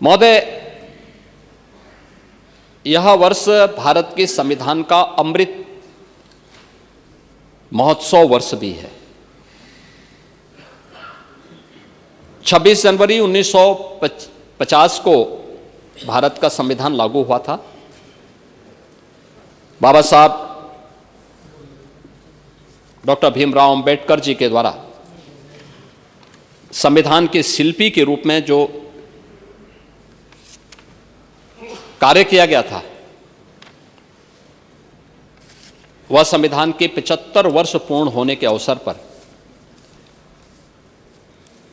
महोदय, यह वर्ष भारत के संविधान का अमृत महोत्सव वर्ष भी है। 26 जनवरी 1950 को भारत का संविधान लागू हुआ था। बाबा साहब डॉक्टर भीमराव अंबेडकर जी के द्वारा संविधान के शिल्पी के रूप में जो कार्य किया गया था, वह संविधान के 75 वर्ष पूर्ण होने के अवसर पर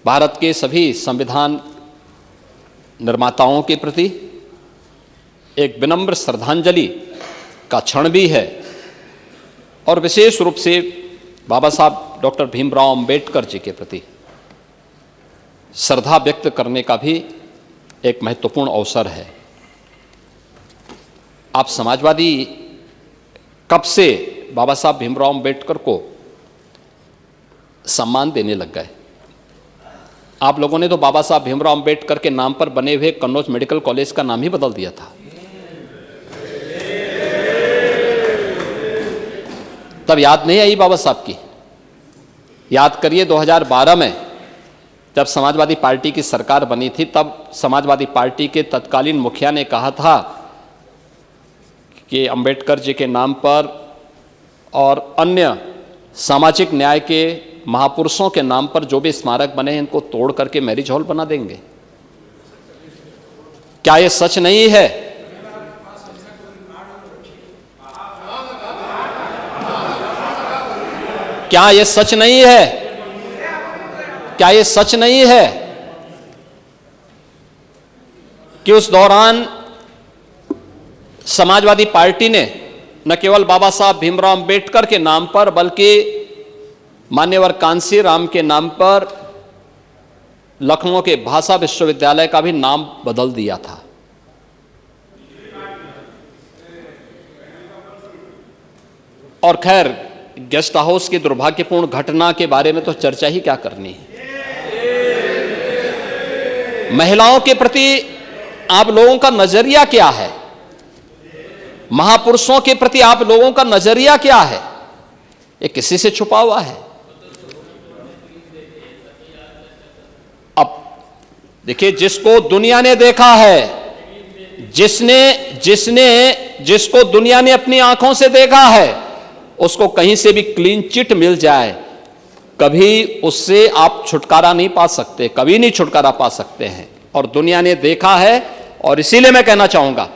भारत के सभी संविधान निर्माताओं के प्रति एक विनम्र श्रद्धांजलि का क्षण भी है और विशेष रूप से बाबा साहब डॉक्टर भीमराव अंबेडकर जी के प्रति श्रद्धा व्यक्त करने का भी एक महत्वपूर्ण अवसर है। आप समाजवादी कब से बाबा साहब भीमराव अंबेडकर को सम्मान देने लग गए? आप लोगों ने तो बाबा साहब भीमराव अंबेडकर के नाम पर बने हुए कन्नौज मेडिकल कॉलेज का नाम ही बदल दिया था। तब याद नहीं आई बाबा साहब की? याद करिए, 2012 में जब समाजवादी पार्टी की सरकार बनी थी, तब समाजवादी पार्टी के तत्कालीन मुखिया ने कहा था कि अंबेडकर जी के नाम पर और अन्य सामाजिक न्याय के महापुरुषों के नाम पर जो भी स्मारक बने हैं, इनको तोड़ करके मैरिज हॉल बना देंगे। क्या यह सच नहीं है? क्या यह सच नहीं है? क्या यह सच नहीं है कि उस दौरान समाजवादी पार्टी ने न केवल बाबा साहब भीमराव अंबेडकर के नाम पर बल्कि मान्यवर कांसी राम के नाम पर लखनऊ के भाषा विश्वविद्यालय का भी नाम बदल दिया था। और खैर, गेस्ट हाउस की दुर्भाग्यपूर्ण घटना के बारे में तो चर्चा ही क्या करनी है। महिलाओं के प्रति आप लोगों का नजरिया क्या है? महापुरुषों के प्रति आप लोगों का नजरिया क्या है? ये किसी से छुपा हुआ है? अब देखिए, जिसको दुनिया ने देखा है, जिसको दुनिया ने अपनी आंखों से देखा है, उसको कहीं से भी क्लीन चिट मिल जाए, कभी उससे आप छुटकारा नहीं पा सकते, कभी नहीं छुटकारा पा सकते हैं। और दुनिया ने देखा है, और इसीलिए मैं कहना चाहूंगा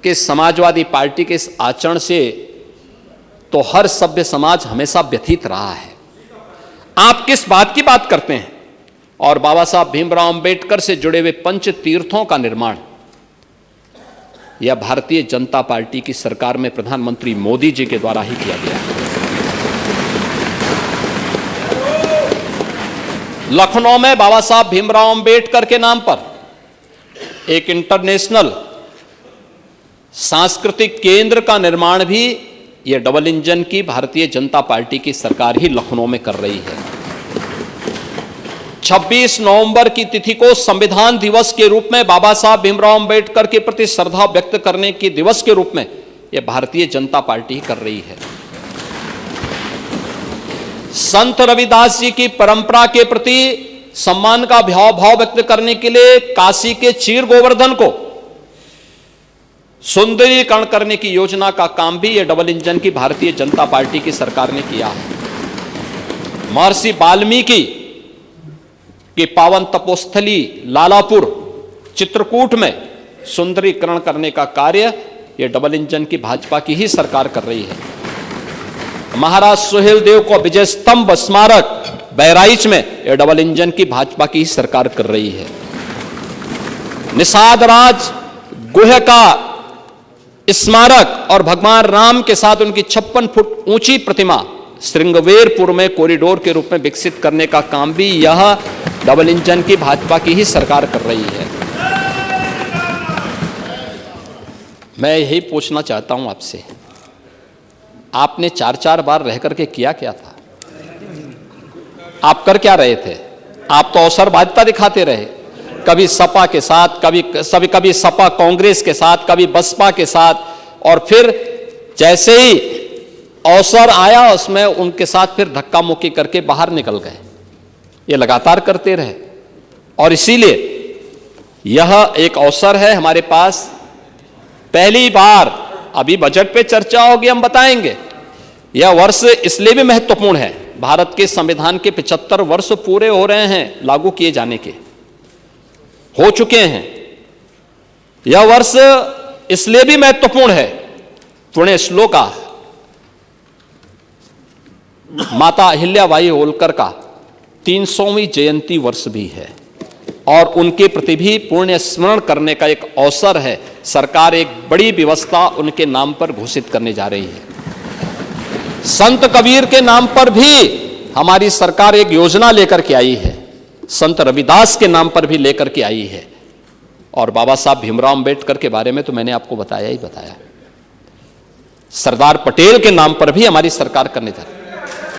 कि समाजवादी पार्टी के इस आचरण से तो हर सभ्य समाज हमेशा व्यथित रहा है। आप किस बात की बात करते हैं? और बाबा साहब भीमराव अंबेडकर से जुड़े हुए पंच तीर्थों का निर्माण यह भारतीय जनता पार्टी की सरकार में प्रधानमंत्री मोदी जी के द्वारा ही किया गया है। लखनऊ में बाबा साहब भीमराव अंबेडकर के नाम पर एक इंटरनेशनल सांस्कृतिक केंद्र का निर्माण भी यह डबल इंजन की भारतीय जनता पार्टी की सरकार ही लखनऊ में कर रही है। 26 नवंबर की तिथि को संविधान दिवस के रूप में, बाबा साहब भीमराव अंबेडकर के प्रति श्रद्धा व्यक्त करने के दिवस के रूप में यह भारतीय जनता पार्टी ही कर रही है। संत रविदास जी की परंपरा के प्रति सम्मान का भाव व्यक्त करने के लिए काशी के चीर गोवर्धन को सुंदरीकरण करने की योजना का काम भी यह डबल इंजन की भारतीय जनता पार्टी की सरकार ने किया है। महर्षि वाल्मीकि की पावन तपोस्थली लालापुर चित्रकूट में सुंदरीकरण करने का कार्य यह डबल इंजन की भाजपा की ही सरकार कर रही है। महाराज सुहेल देव को विजय स्तंभ स्मारक बहराइच में यह डबल इंजन की भाजपा की ही सरकार कर रही है। निषाद राज गुह का स्मारक और भगवान राम के साथ उनकी 56 फुट ऊंची प्रतिमा श्रृंगवेरपुर में कॉरिडोर के रूप में विकसित करने का काम भी यह डबल इंजन की भाजपा की ही सरकार कर रही है। मैं यही पूछना चाहता हूं आपसे, आपने 4-4 बार रह करके किया क्या था? आप कर क्या रहे थे? आप तो अवसरवादिता दिखाते रहे। कभी सपा के साथ, कभी सपा कांग्रेस के साथ, कभी बसपा के साथ, और फिर जैसे ही अवसर आया उसमें उनके साथ फिर धक्का मुक्की करके बाहर निकल गए। ये लगातार करते रहे, और इसीलिए यह एक अवसर है हमारे पास। पहली बार अभी बजट पे चर्चा होगी, हम बताएंगे। यह वर्ष इसलिए भी महत्वपूर्ण है, भारत के संविधान के 75 वर्ष पूरे हो रहे हैं लागू किए जाने के, हो चुके हैं। यह वर्ष इसलिए भी महत्वपूर्ण है, पुण्य श्लोका माता अहिल्याबाई होलकर का 300वीं जयंती वर्ष भी है, और उनके प्रति भी पुण्य स्मरण करने का एक अवसर है। सरकार एक बड़ी व्यवस्था उनके नाम पर घोषित करने जा रही है। संत कबीर के नाम पर भी हमारी सरकार एक योजना लेकर के आई है, संत रविदास के नाम पर भी लेकर के आई है, और बाबा साहब भीमराव अंबेडकर के बारे में तो मैंने आपको बताया ही बताया। सरदार पटेल के नाम पर भी हमारी सरकार करने जा रही है।